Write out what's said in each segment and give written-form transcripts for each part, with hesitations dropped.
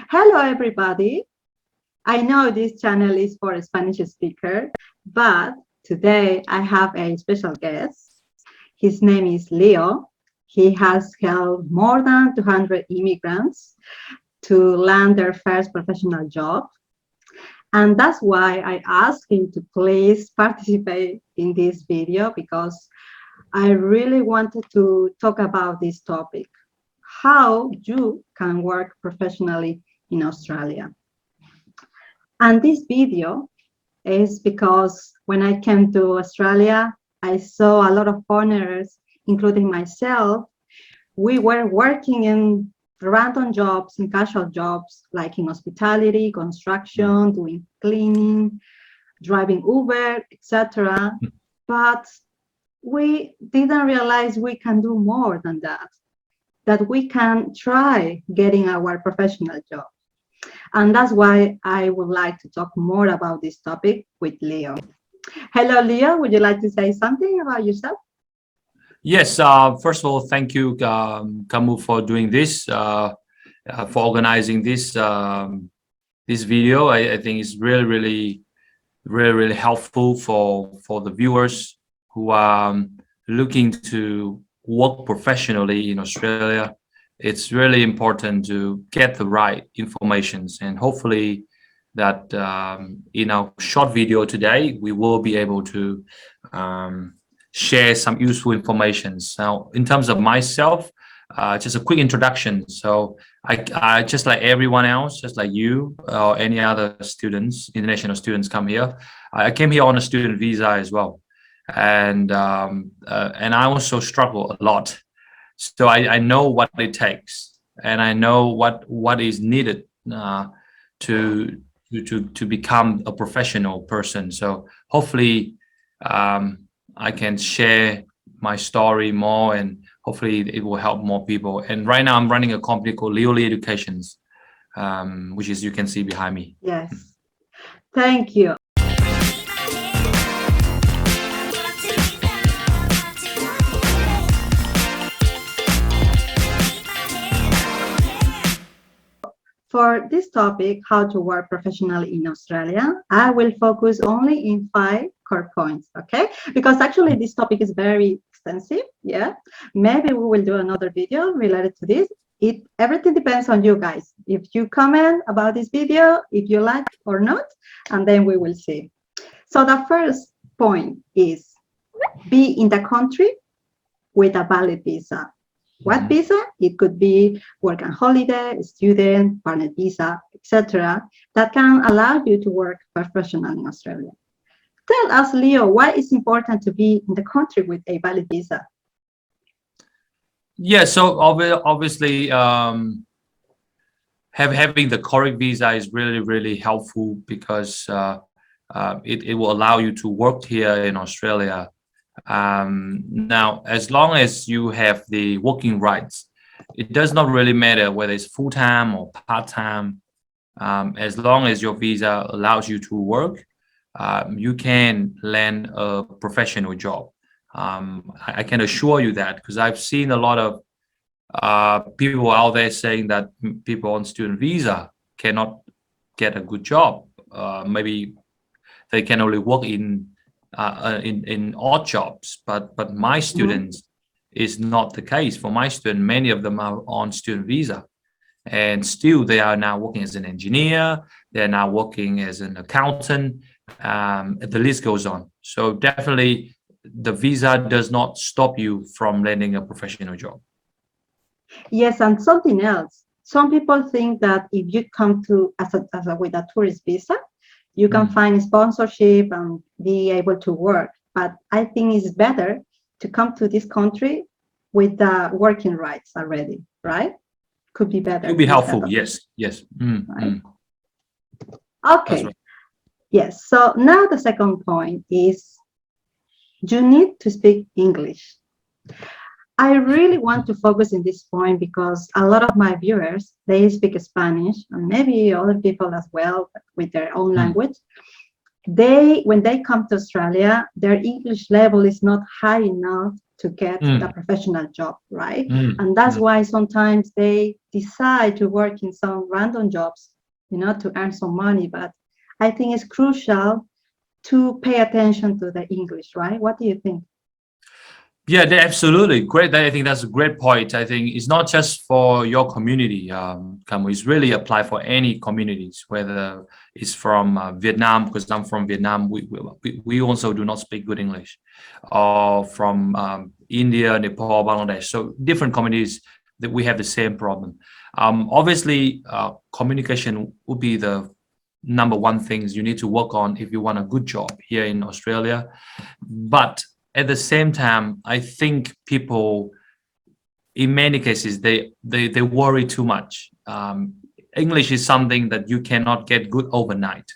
Hello, everybody. I know this channel is for a Spanish speaker, but today I have a special guest. His name is Leo. He has helped more than 200 immigrants to land their first professional job. And that's why I asked him to please participate in this video because I really wanted to talk about this topic, how you can work professionally in Australia. And this video is because when I came to Australia, I saw a lot of foreigners, including myself. We were working in random jobs, in casual jobs, like in hospitality, construction, doing cleaning, driving Uber, etc. But we didn't realize we can do more than that we can try getting our professional job. And that's why I would like to talk more about this topic with Leo. Hello, Leo. Would you like to say something about yourself? Yes. First of all, thank you, Kamu, for doing this, for organizing this this video. I think it's really helpful for the viewers who are looking to work professionally in Australia. It's really important to get the right informations, and hopefully that in our short video today we will be able to share some useful information. Now, in terms of myself, just a quick introduction. So I just like everyone else, just like you or any other students, international students come here. I came here on a student visa as well, and I also struggle a lot. So I know what it takes, and I know what is needed to become a professional person. So hopefully I can share my story more, and hopefully it will help more people. And right now I'm running a company called Leoli Educations, which is you can see behind me. Yes. Thank you. For this topic, how to work professionally in Australia, I will focus only in 5 core points, okay? Because actually this topic is very extensive, yeah? Maybe we will do another video related to this. Everything depends on you guys. If you comment about this video, if you like or not, and then we will see. So the first point is be in the country with a valid visa. What visa? It could be work and holiday, student, partner visa, etc. that can allow you to work professionally in Australia. Tell us, Leo, why it's important to be in the country with a valid visa? Yeah, so obviously having the correct visa is really helpful because it will allow you to work here in Australia. Now, as long as you have the working rights, it does not really matter whether it's full-time or part-time. As long as your visa allows you to work, you can land a professional job. I can assure you that, because I've seen a lot of people out there saying that people on student visa cannot get a good job. Maybe they can only work in odd jobs, but my students is not the case. For my student, many of them are on student visa, and still they are now working as an engineer, they're now working as an accountant, the list goes on. So definitely the visa does not stop you from landing a professional job. Yes, and something else, some people think that if you come to with a tourist visa, you can find sponsorship and be able to work. But I think it's better to come to this country with the working rights already, right? Could be better. Could be helpful. Yes. Right? Okay. Right. Yes. So now the second point is you need to speak English. I really want to focus in this point because a lot of my viewers, they speak Spanish, and maybe other people as well with their own language. when they come to Australia, their English level is not high enough to get a professional job, right? And that's why sometimes they decide to work in some random jobs, to earn some money. But I think it's crucial to pay attention to the English, right? What do you think? Yeah, absolutely. Great. I think that's a great point. I think it's not just for your community, Kamu. It's really apply for any communities, whether it's from Vietnam, because I'm from Vietnam. We also do not speak good English, or from India, Nepal, Bangladesh. So different communities that we have the same problem. Obviously, communication would be the number one things you need to work on if you want a good job here in Australia. But at the same time, I think people, in many cases, they worry too much. English is something that you cannot get good overnight.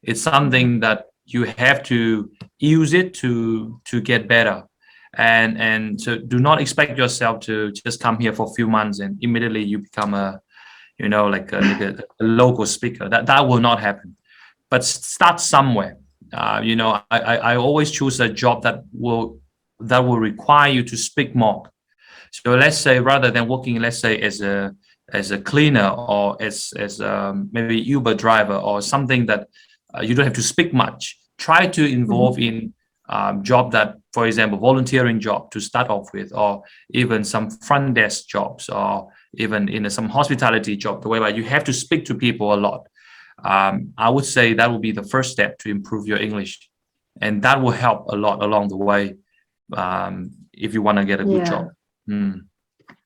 It's something that you have to use it to get better, and so do not expect yourself to just come here for a few months and immediately you become a like a local speaker. That will not happen. But start somewhere. I always choose a job that will require you to speak more. So let's say rather than working, let's say as a cleaner or as maybe Uber driver or something that you don't have to speak much. Try to involve in job that, for example, volunteering job to start off with, or even some front desk jobs, or even in some hospitality job, whereby you have to speak to people a lot. I would say that will be the first step to improve your English, and that will help a lot along the way if you want to get a good job.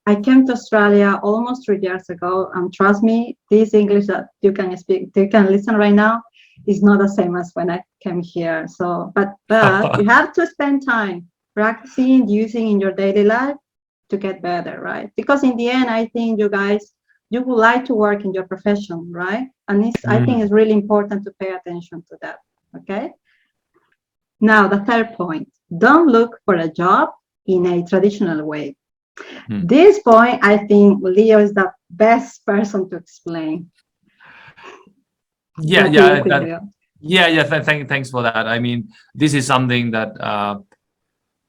I came to Australia almost 3 years ago, and trust me, this English that you can listen right now is not the same as when I came here. So, but you have to spend time practicing, using in your daily life to get better, right? Because in the end, I think you would like to work in your profession, right? And I think it's really important to pay attention to that, okay? Now, the third point, don't look for a job in a traditional way. This point, I think Leo is the best person to explain. Thanks for that. I mean, this is something that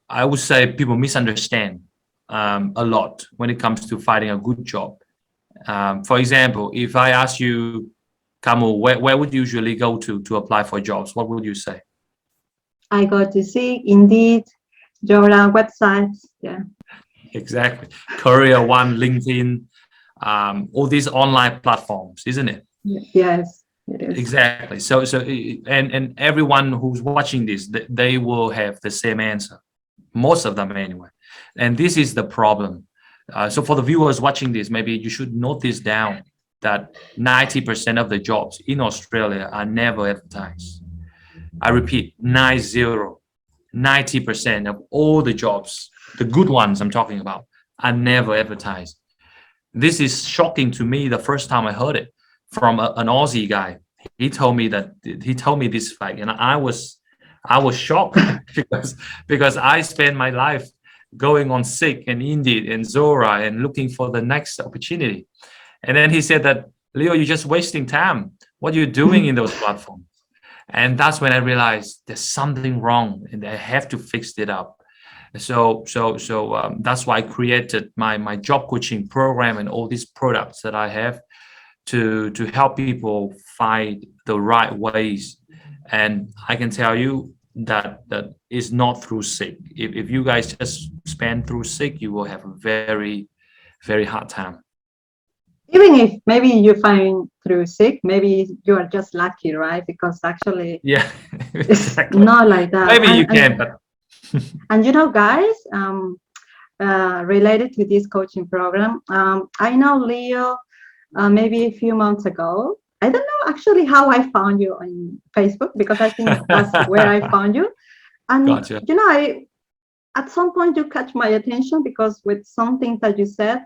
I would say people misunderstand a lot when it comes to finding a good job. For example, if I ask you, Kamu, where would you usually go to apply for jobs? What would you say? I go to Seek, Indeed, Jora websites. Yeah. Exactly. Career One, LinkedIn, all these online platforms, isn't it? Yes, it is. Exactly. So and everyone who's watching this, they will have the same answer. Most of them anyway. And this is the problem. So for the viewers watching this, maybe you should note this down, that 90% of the jobs in Australia are never advertised. I repeat, 90% of all the jobs, the good ones I'm talking about, are never advertised. This is shocking to me the first time I heard it from an Aussie guy. He told me this fact, and I was shocked because I spent my life going on Seek and Indeed and Zora and looking for the next opportunity. And then he said that, Leo, you're just wasting time. What are you doing in those platforms? And that's when I realized there's something wrong and I have to fix it up. So that's why I created my job coaching program and all these products that I have to help people find the right ways. And I can tell you that is not through Seek. If you guys just spend through Seek, you will have a very, very hard time. Even if maybe you find through Seek, maybe you are just lucky, right? Because actually, exactly. It's not like that. Maybe you can, but and guys, related to this coaching program, I know Leo, maybe a few months ago. I don't know actually how I found you on Facebook, because I think that's where I found you. And gotcha. at some point you catch my attention because with something that you said,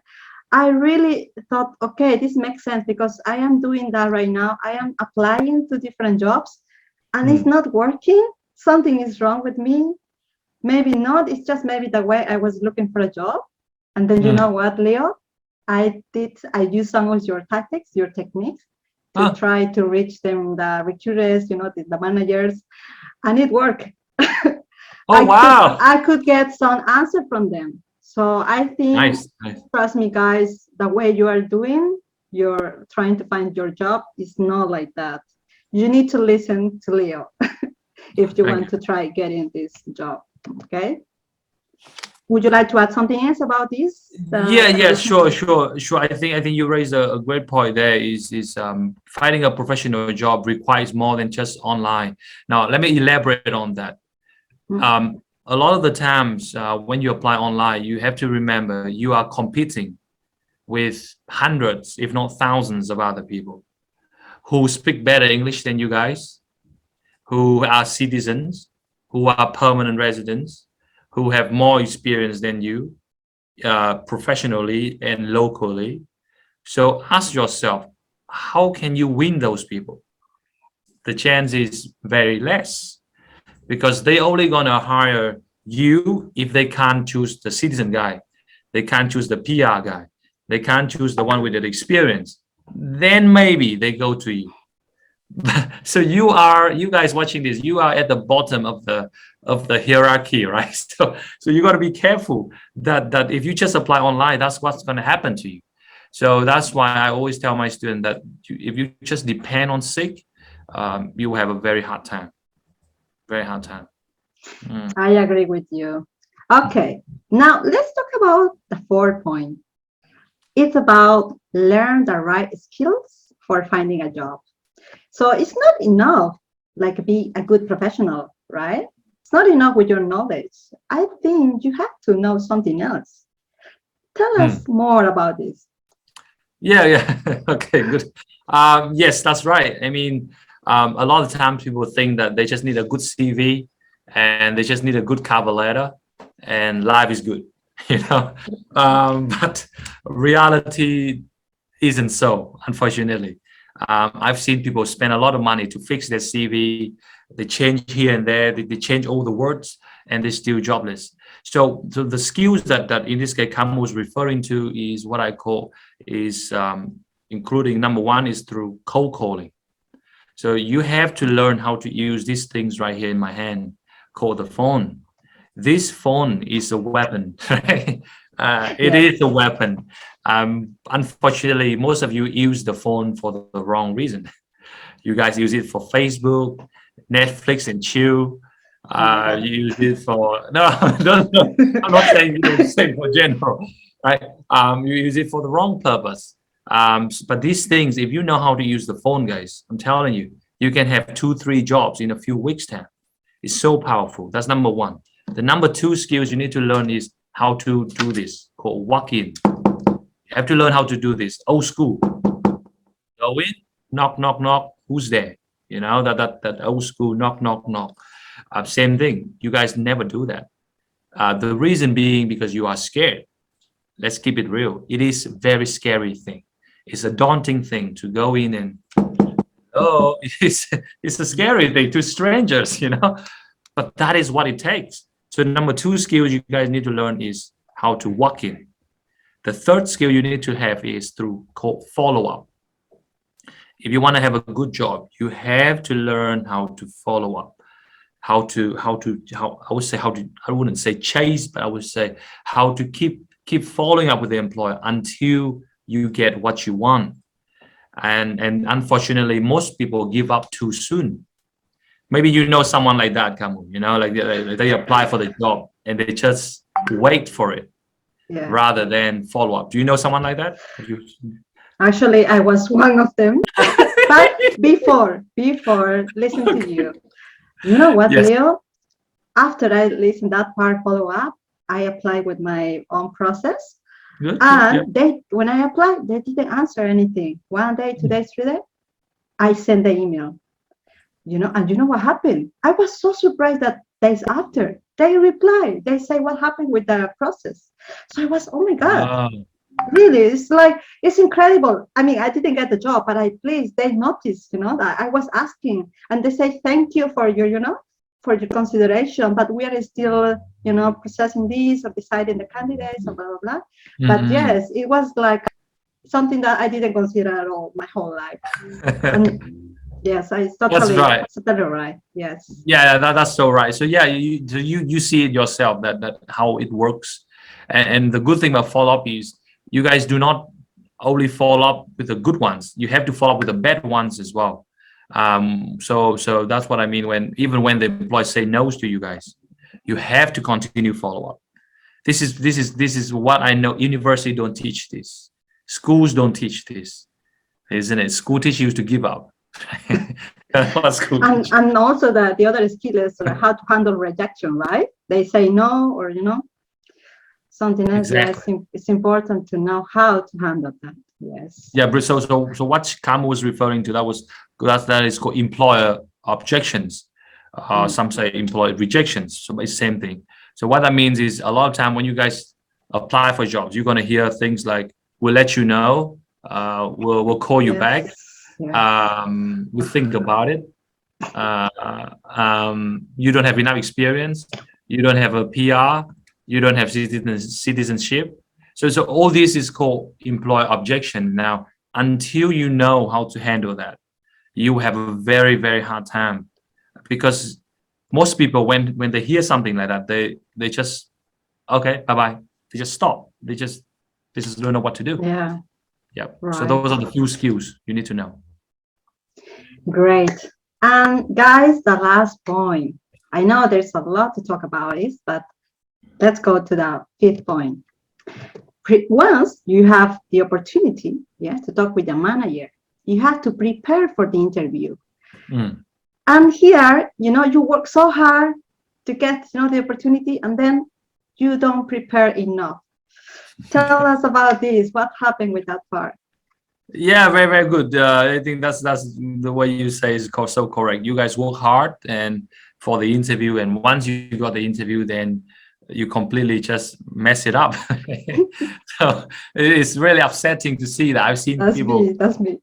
I really thought, okay, this makes sense, because I am doing that right now. I am applying to different jobs and it's not working. Something is wrong with me. Maybe not. It's just maybe the way I was looking for a job. And then you know what, Leo? I used some of your tactics, your techniques to Ah, try to reach them, the recruiters, the managers, and it worked. oh wow, I could get some answer from them. So I think, nice, nice. trust me, guys, the way you are doing, you're trying to find your job is not like that. You need to listen to Leo if you Thank want to try getting this job. Okay. Would you like to add something else about this? Yeah, yeah, sure, sure, sure. I think you raised a great point there. Is finding a professional job requires more than just online. Now, let me elaborate on that. A lot of the times when you apply online, you have to remember you are competing with hundreds, if not thousands, of other people who speak better English than you guys, who are citizens, who are permanent residents, who have more experience than you, professionally and locally. So ask yourself, how can you win those people? The chance is very less because they only gonna hire you if they can't choose the citizen guy, they can't choose the PR guy, they can't choose the one with the experience. Then maybe they go to you. So you guys watching this, you are at the bottom of the hierarchy, right? So you got to be careful that if you just apply online, that's what's going to happen to you. So that's why I always tell my student that if you just depend on SIG, you will have a very hard time. Very hard time. I agree with you. Okay, now let's talk about the 4 point. It's about learn the right skills for finding a job. So it's not enough like be a good professional, right? It's not enough with your knowledge. I think you have to know something else. Tell us more about this. Yeah, yeah. Okay, good. Yes, that's right. I mean, a lot of times people think that they just need a good CV and they just need a good cover letter and life is good, you know. But reality isn't so, unfortunately. I've seen people spend a lot of money to fix their CV. They change here and there. They change all the words, and they're still jobless. So the skills that in this case Kamu was referring to is what I call is including number one is through cold calling. So you have to learn how to use these things right here in my hand called the phone. This phone is a weapon, right? It Yes. is a weapon. Unfortunately, most of you use the phone for the wrong reason. You guys use it for Facebook, Netflix, and chill. You use it for no, no. I'm not saying you don't say for general, right? You use it for the wrong purpose. But these things, if you know how to use the phone, guys, I'm telling you, you can have 2, 3 jobs in a few weeks' time. It's so powerful. That's number one. The number two skills you need to learn is how to do this called walk-in. You have to learn how to do this old school. Go in, knock, knock, knock. Who's there? You know that old school knock, knock, knock. Same thing. You guys never do that. The reason being because you are scared. Let's keep it real. It is a very scary thing. It's a daunting thing to go in and it's a scary thing to strangers, you know. But that is what it takes. So number two skill you guys need to learn is how to walk in. The third skill you need to have is through follow-up. If you want to have a good job, you have to learn how to follow up. How I would say I wouldn't say chase, but I would say how to keep following up with the employer until you get what you want. And unfortunately, most people give up too soon. Maybe you know someone like that, Kamu, you know, like they apply for the job and they just wait for it rather than follow up. Do you know someone like that? Actually, I was one of them. But before listening to you, you know what, Yes. Leo? After I listened that part follow up, I applied with my own process. Good. And when I applied, they didn't answer anything. 1 day, 2 days, 3 days, I sent the email. And you know what happened? I was so surprised that days after they reply, they say what happened with the process. So I was, oh my God, really? It's like, it's incredible. I mean, I didn't get the job, but they noticed, that I was asking and they say, thank you for for your consideration, but we are still, processing this or deciding the candidates or blah, blah, blah. But yes, it was like, something that I didn't consider at all my whole life. And yes, it's That's right. totally right. Yes. Yeah, that's so right. So yeah, you see it yourself that how it works, and the good thing about follow up is you guys do not only follow up with the good ones, you have to follow up with the bad ones as well. So that's what I mean when even when the employees say no's to you guys, you have to continue follow up. This is what I know. University don't teach this. Schools don't teach this, isn't it? School teach you to give up. And also the other skill is how to handle rejection, right? They say no, or something else. Exactly. Yes, it's important to know how to handle that. Yes. Yeah, but so what Kamu was referring to, that is called employer objections. Some say employer rejections. So it's same thing. So what that means is a lot of time when you guys apply for jobs, you're gonna hear things like, "We'll let you know. We'll call you back. We'll think about it. You don't have enough experience. You don't have a PR. You don't have citizenship." So all this is called employer objection. Now, until you know how to handle that, you have a very, very hard time, because most people when they hear something like that, they just, okay, bye-bye. They just stop. They just don't know what to do. Yeah. Yeah. Right. So those are the few skills you need to know. Great. And guys, the last point. I know there's a lot to talk about it, but let's go to the fifth point. Once you have the opportunity, to talk with the manager, you have to prepare for the interview. And here, you work so hard to get the opportunity, and then you don't prepare enough. Tell us about this. What happened with that part? Yeah, very, very good. I think that's the way you say is so correct. You guys work hard and for the interview, and once you got the interview, then you completely just mess it up. So it's really upsetting to see that. I've seen people. That's me.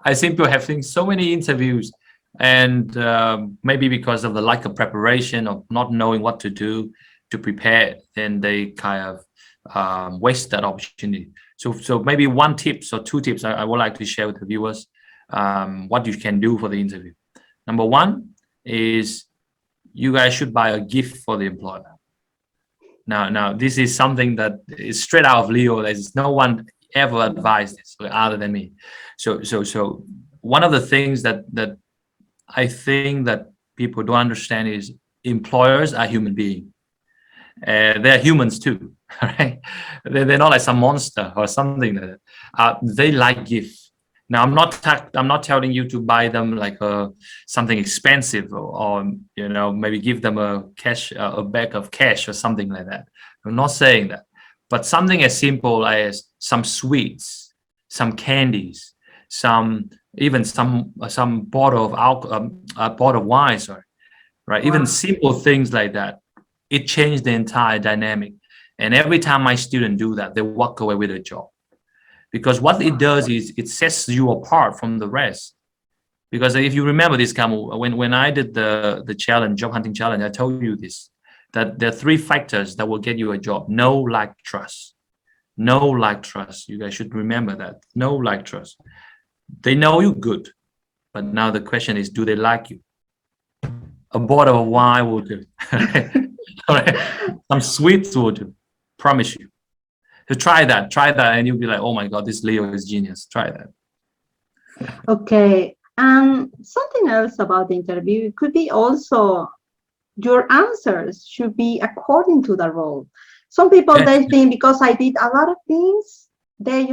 I seem to have seen so many interviews, and maybe because of the lack of preparation, of not knowing what to do to prepare, then they kind of waste that opportunity. So maybe one tips or two tips I would like to share with the viewers, what you can do for the interview. Number one is you guys should buy a gift for the employer. Now this is something that is straight out of Leo. There's no one ever advised this other than me. So one of the things that I think that people don't understand is employers are human beings. They're humans too, right? They're not like some monster or something like that. They like gifts. Now, I'm not telling you to buy them like something expensive, or maybe give them a bag of cash or something like that. I'm not saying that, but something as simple as some sweets, some candies, even some bottle of alcohol, bottle of wine, sorry, right? Wow. Even simple things like that. It changed the entire dynamic. And every time my students do that, they walk away with a job. Because what it does is it sets you apart from the rest. Because if you remember this, Kamu, when I did the challenge, job hunting challenge, I told you this, that there are 3 factors that will get you a job. Know, like, trust. Know, like, trust. You guys should remember that. Know, like, trust. They know you good. But now the question is, do they like you? A bottle of wine will do. All right. Some sweets will do. Promise you. So try that, and you'll be like, oh my God, this Leo is genius. Try that. Okay. Something else about the interview could be also your answers should be according to the role. Some people, they think because I did a lot of things, they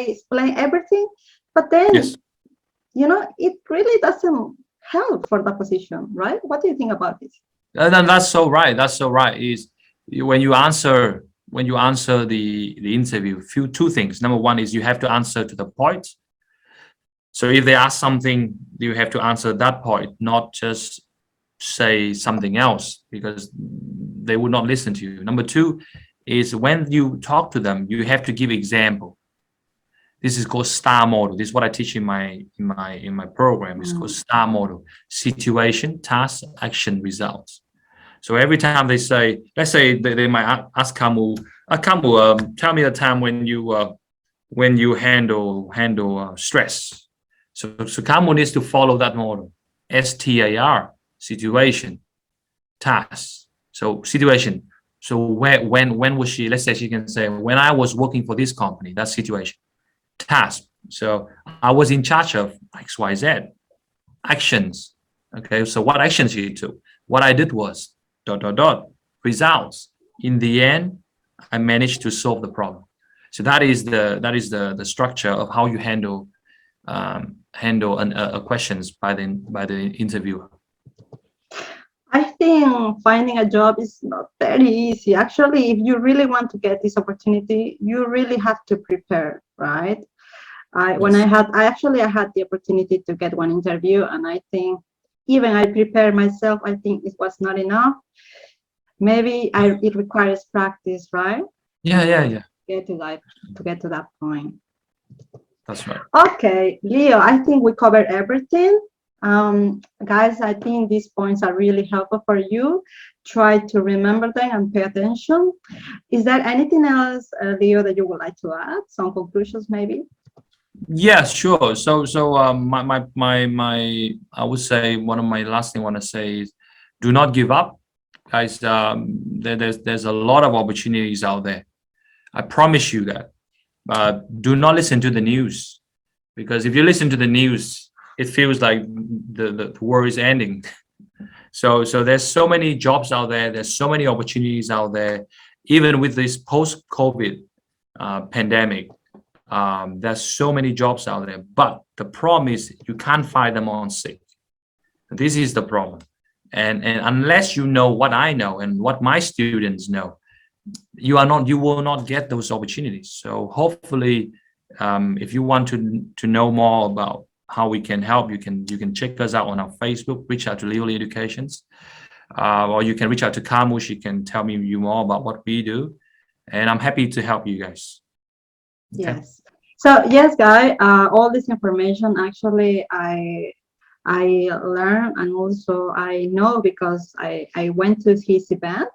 explain everything, but then, it really doesn't help for the position, right? What do you think about this? That's so right. That's so right. Is when you answer the interview, two things. Number one is you have to answer to the point. So if they ask something, you have to answer that point, not just say something else, because they would not listen to you. Number two is when you talk to them, you have to give example. This is called STAR model. This is what I teach in my program. It's called STAR model: situation, task, action, results. So every time they say, let's say they might ask Kamu, tell me a time when you when you handle stress. So Kamu needs to follow that model. STAR, situation, task. So situation. So when was she? Let's say she can say, when I was working for this company, that situation. Task. So I was in charge of XYZ. Actions. Okay. So what actions you took? What I did was dot dot dot results. In the end, I managed to solve the problem. So that is the structure of how you handle questions by the interviewer. I think finding a job is not very easy. Actually, if you really want to get this opportunity, you really have to prepare, right? I had the opportunity to get one interview, and I think even I prepared myself, I think it was not enough. Maybe it requires practice, right? Yeah. To get to that point. That's right. Okay, Leo, I think we covered everything. Guys, I think these points are really helpful for you. Try to remember them and pay attention. Is there anything else, Leo, that you would like to add? Some conclusions, maybe? Yeah, sure. My I would say one of my last thing I want to say is, do not give up, guys. There's a lot of opportunities out there. I promise you that. Do not listen to the news, because if you listen to the news, it feels like the war is ending. So there's so many jobs out there. There's so many opportunities out there, even with this post-COVID pandemic. There's so many jobs out there, but the problem is you can't find them on SEEK. This is the problem. And unless you know what I know and what my students know, you will not get those opportunities. So hopefully, if you want to know more about how we can help, you can check us out on our Facebook, reach out to Leoly Educations, or you can reach out to Kamu. She can tell me you more about what we do, and I'm happy to help you guys. Okay. Yes. So yes, guys, all this information actually I learned, and also I know because I went to his event.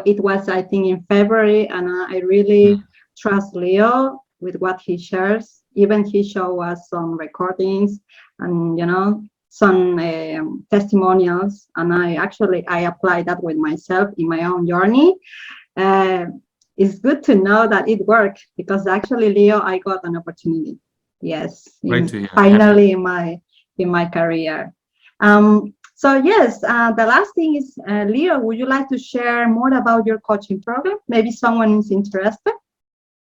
It was, I think, in February, and I really trust Leo with what he shares. Even he showed us some recordings and some testimonials, and I applied that with myself in my own journey. It's good to know that it worked, because actually, Leo, I got an opportunity. Yes, finally in my career. So yes, the last thing is, Leo, would you like to share more about your coaching program? Maybe someone is interested.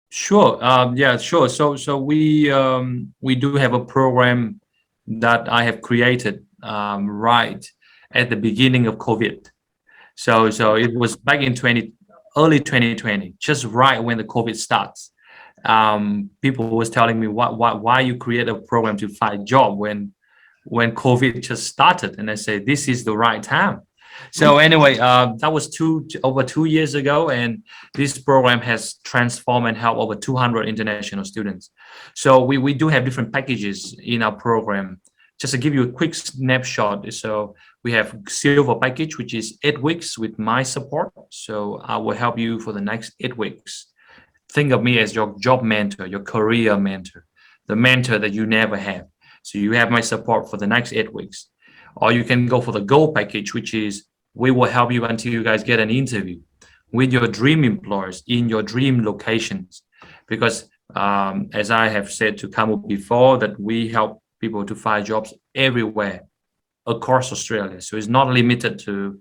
Sure. Yeah, sure. So we do have a program that I have created right at the beginning of COVID. So it was back in early 2020, just right when the COVID starts. People was telling me, why you create a program to find job when COVID just started? And I say, this is the right time. So anyway, that was over 2 years ago, and this program has transformed and helped over 200 international students. So we do have different packages in our program. Just to give you a quick snapshot, so we have silver package, which is 8 weeks with my support. So I will help you for the next 8 weeks. Think of me as your job mentor, your career mentor, the mentor that you never have. So you have my support for the next 8 weeks. Or you can go for the gold package, which is we will help you until you guys get an interview with your dream employers in your dream locations. Because as I have said to Kamu before, that we help people to find jobs everywhere across Australia. So it's not limited to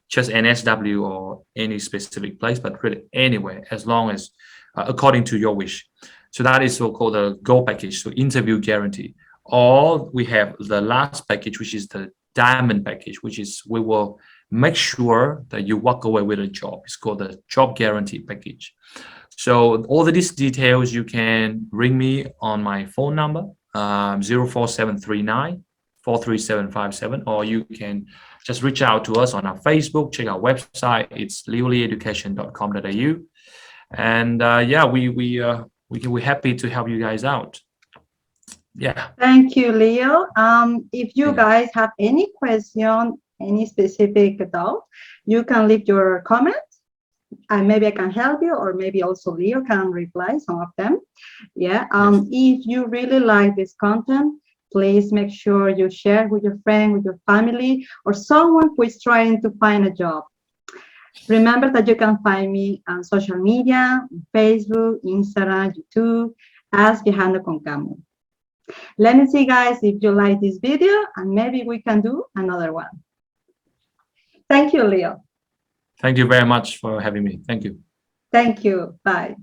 just NSW or any specific place, but really anywhere, as long as according to your wish. So that is so-called the gold package, so interview guarantee. Or we have the last package, which is the diamond package, which is we will make sure that you walk away with a job. It's called the job guarantee package. So all of these details, you can ring me on my phone number, 04739 43757, or you can just reach out to us on our Facebook, check our website. It's leolyeducation.com.au. And yeah, we're happy to help you guys out. Yeah. Thank you, Leo. If you guys have any question, any specific doubt, you can leave your comment and maybe I can help you, or maybe also Leo can reply some of them. Yeah. Yes. If you really like this content, please make sure you share with your friend, with your family, or someone who is trying to find a job. Remember that you can find me on social media, Facebook, Instagram, YouTube, as Viajando con Camu. Let me see, guys, if you like this video, and maybe we can do another one. Thank you, Leo. Thank you very much for having me. Thank you. Thank you. Bye.